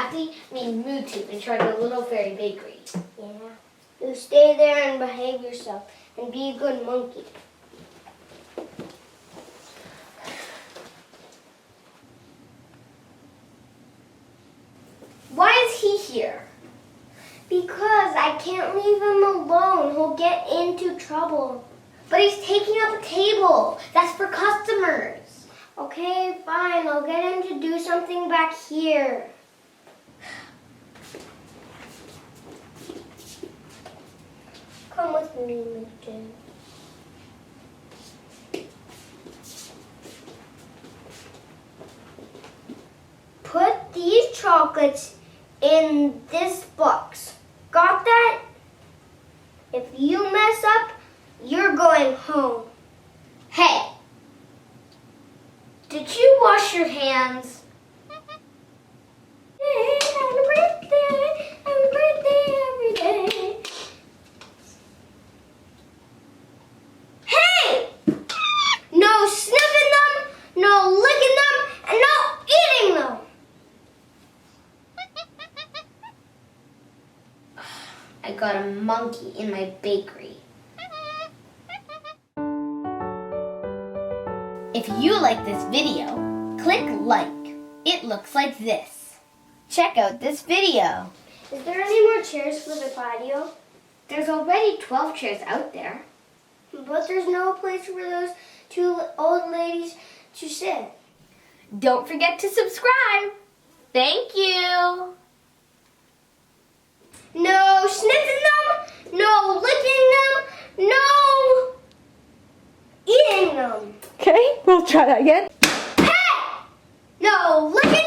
Kathy, mean Mootoo, in charge of the Little Fairy Bakery. Yeah. You stay there and behave yourself and be a good monkey. Why is he here? Because I can't leave him alone. He'll get into trouble. But he's taking up a table. That's for customers. Okay, fine. I'll get him to do something back here. Come with me, Mootoo. Put these chocolates in this box. Got that? If you mess up, you're going home. Hey, did you wash your hands? Happy birthday every day. Hey! No sniffing them, no licking them, and no eating them. I got a monkey in my bakery. If you like this video, click like. It looks like this. Check out this video. Is there any more chairs for the patio? There's already 12 chairs out there. But there's no place for those two old ladies to sit. Don't forget to subscribe. Thank you. No sniffing them, no licking them, no eating them. Okay, we'll try that again. Hey! No licking